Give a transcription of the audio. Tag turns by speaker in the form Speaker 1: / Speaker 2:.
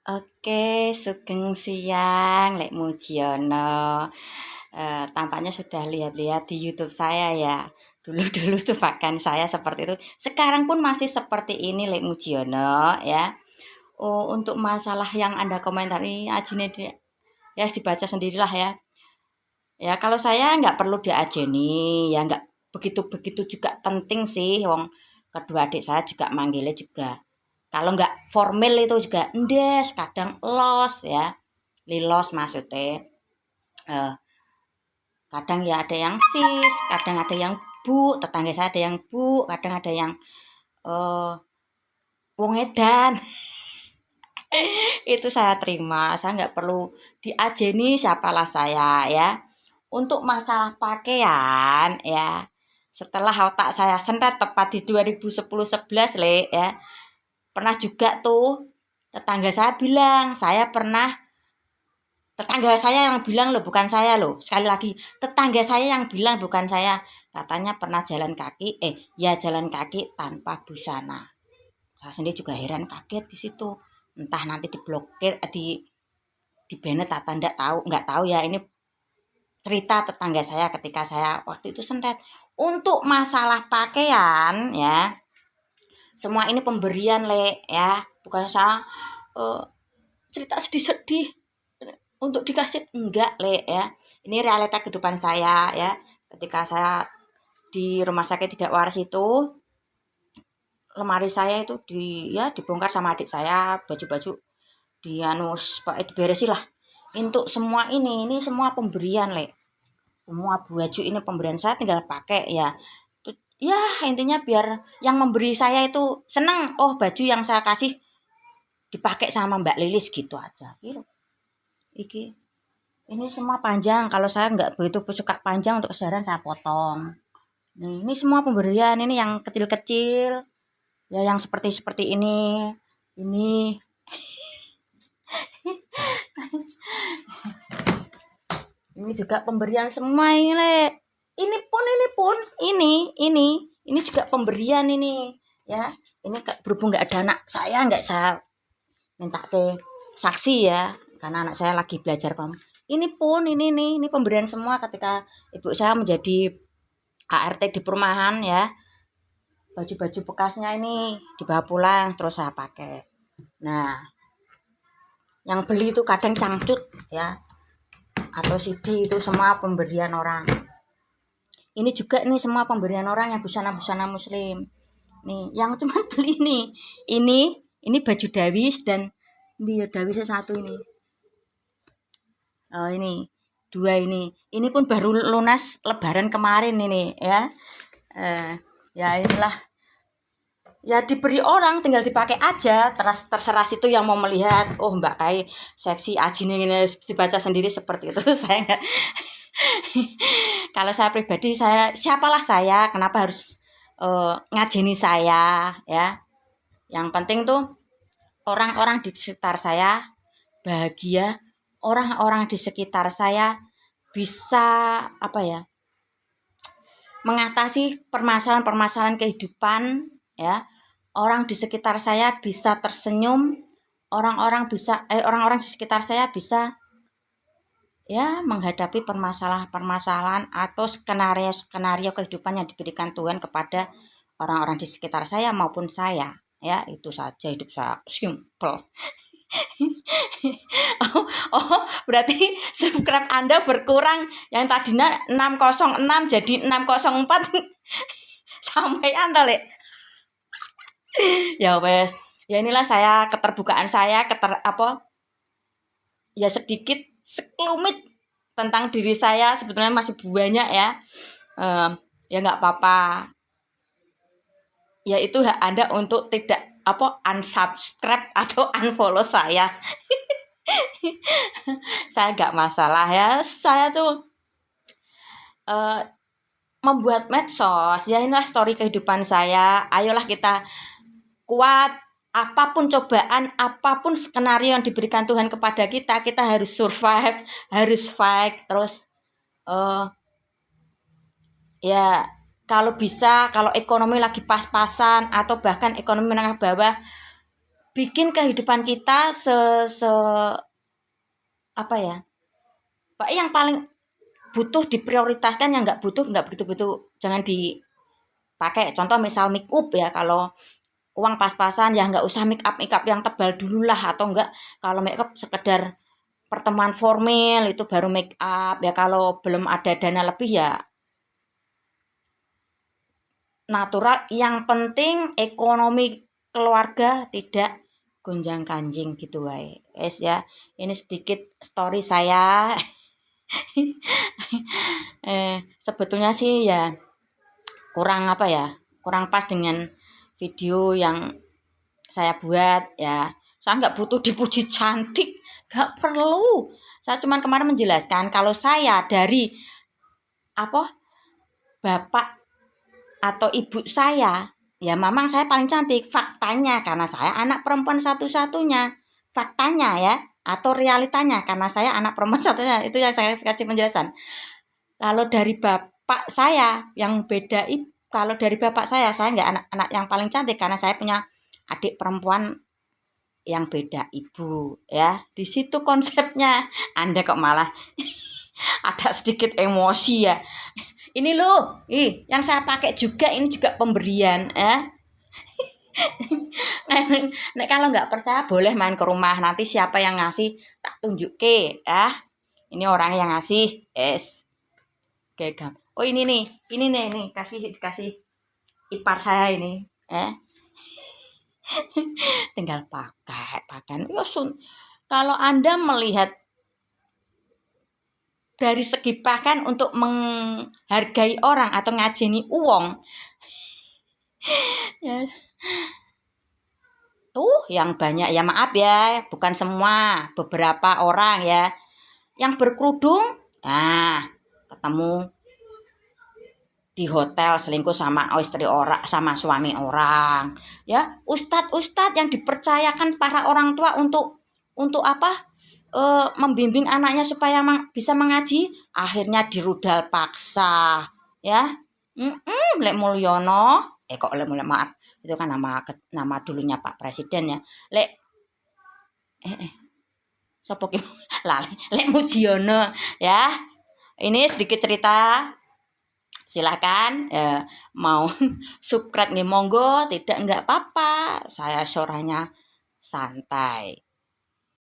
Speaker 1: Oke, sugeng siang, Lek Mujiono. Tampaknya sudah lihat-lihat di YouTube saya ya. Dulu-dulu tuh bahkan saya seperti itu. Sekarang pun masih seperti ini, Lek Mujiono ya. Oh, untuk masalah yang Anda komentari, ajine ya dibaca sendirilah ya. Ya, kalau saya nggak perlu diajeni, ya nggak begitu-begitu juga penting sih. Wong kedua adik saya juga manggilnya juga. Kalau nggak formal itu juga endes, kadang los ya, lilos maksudnya. Eh, Kadang ya ada yang sis, kadang ada yang bu, tetangga saya ada yang bu, kadang ada yang eh wong edan. Itu saya terima, saya nggak perlu diajeni siapalah saya ya. Untuk masalah pakaian ya, setelah otak saya sentet tepat di 2010-11 le ya, pernah juga tuh tetangga saya bilang, tetangga saya yang bilang loh, bukan saya loh. Sekali lagi, tetangga saya yang bilang bukan saya. Katanya pernah jalan kaki, ya jalan kaki tanpa busana. Saya sendiri juga heran kaget di situ. Entah nanti diblokir, di banned atau nggak tahu ya. Ini cerita tetangga saya ketika saya waktu itu sendet. Untuk masalah pakaian ya, semua ini pemberian le ya, bukan saya uh, cerita sedih-sedih untuk dikasih, enggak le ya. Ini realita kehidupan saya ya. Ketika saya di rumah sakit tidak waras itu, lemari saya itu dibongkar sama adik saya, baju-baju dianus pakai diberesin lah. Untuk semua ini semua pemberian le. Semua baju ini pemberian, saya tinggal pakai ya. Ya intinya biar yang memberi saya itu seneng, oh baju yang saya kasih dipakai sama Mbak Lilis gitu aja. Iki ini semua panjang, kalau saya nggak begitu suka panjang, untuk keseharian saya potong. Ini semua pemberian, ini yang kecil-kecil, ya yang seperti ini ini juga pemberian semua ini le. Ini juga pemberian ini ya. Ini berhubung nggak ada anak saya, nggak saya minta ke saksi ya, karena anak saya lagi belajar ini pemberian semua ketika ibu saya menjadi ART di perumahan ya. Baju-baju bekasnya ini dibawa pulang terus saya pakai. Nah, yang beli itu kadang cangcut ya, atau CD, itu semua pemberian orang. Ini juga nih semua pemberian orang yang busana-busana muslim. Nih, yang cuma beli nih. Ini baju Dawis dan ini Dawisnya satu ini. Oh, ini dua ini. Ini pun baru lunas lebaran kemarin ini ya. Ya inilah, ya diberi orang tinggal dipakai aja, terserah situ yang mau melihat, oh Mbak Kai seksi ajine ini, dibaca sendiri seperti itu. Saya enggak. Kalau saya pribadi, siapalah saya, kenapa harus ngajeni saya ya. Yang penting tuh orang-orang di sekitar saya bahagia, orang-orang di sekitar saya bisa mengatasi permasalahan-permasalahan kehidupan ya. Orang di sekitar saya bisa tersenyum, orang-orang di sekitar saya bisa ya menghadapi permasalahan-permasalahan atau skenario-skenario kehidupan yang diberikan Tuhan kepada orang-orang di sekitar saya maupun saya. Ya, itu saja, hidup saya simple. Oh, berarti subscribe Anda berkurang, yang tadinya 606 jadi 604. Sampai Anda le. Ya wes. Ya inilah saya, keterbukaan saya, ya sedikit sekelumit tentang diri saya, sebetulnya masih banyak ya. Ya nggak apa-apa. Ya itu hak Anda untuk tidak unsubscribe atau unfollow saya. Saya nggak masalah ya. Saya tuh membuat medsos ya, inilah story kehidupan saya. Ayolah kita kuat, apapun cobaan, apapun skenario yang diberikan Tuhan kepada kita, kita harus survive, harus fight terus. Ya kalau bisa, kalau ekonomi lagi pas-pasan atau bahkan ekonomi menengah bawah, bikin kehidupan kita apa ya, Pak, yang paling butuh diprioritaskan, yang nggak butuh nggak begitu-begitu jangan dipakai. Contoh misal make up ya, kalau uang pas-pasan ya nggak usah make up yang tebal dulu lah, atau enggak kalau make up sekedar pertemuan formal itu baru make up ya, kalau belum ada dana lebih ya natural. Yang penting ekonomi keluarga tidak gonjang ganjing gitu wae. Es ya, ini sedikit story saya. Sebetulnya sih ya kurang apa ya, kurang pas dengan video yang saya buat ya. Saya nggak butuh dipuji cantik, nggak perlu. Saya cuma kemarin menjelaskan kalau saya dari apa, bapak atau ibu saya, ya memang saya paling cantik faktanya karena saya anak perempuan satu-satunya. Faktanya ya, atau realitanya karena saya anak perempuan satunya, itu yang saya kasih penjelasan. Kalau dari bapak saya yang beda, kalau dari bapak saya nggak anak-anak yang paling cantik karena saya punya adik perempuan yang beda ibu ya. Di situ konsepnya. Anda kok malah ada sedikit emosi ya. Ini loh, yang saya pakai juga, ini juga pemberian ya. Nek kalau nggak percaya boleh main ke rumah, nanti siapa yang ngasih tak tunjuk ke ya. Ini orang yang ngasih, es. Gegam. Oh ini nih, kasih ipar saya ini, tinggal pakai. Ya kalau Anda melihat dari segi pakaian untuk menghargai orang atau ngajeni uang, ya tuh yang banyak ya, maaf ya, bukan semua, beberapa orang ya yang berkerudung, nah ketemu di hotel selingkuh sama istri orang, sama suami orang ya. Ustadz yang dipercayakan para orang tua untuk apa, membimbing anaknya supaya bisa mengaji, akhirnya dirudal paksa ya. Lek Mulyono, kok Lek Mulyono, maaf, itu kan nama dulunya Pak Presiden ya. Lek sapa ki lali, Lek Mujiono ya. Ini sedikit cerita. Silakan mau subscribe nih monggo, tidak enggak apa-apa. Saya suaranya santai.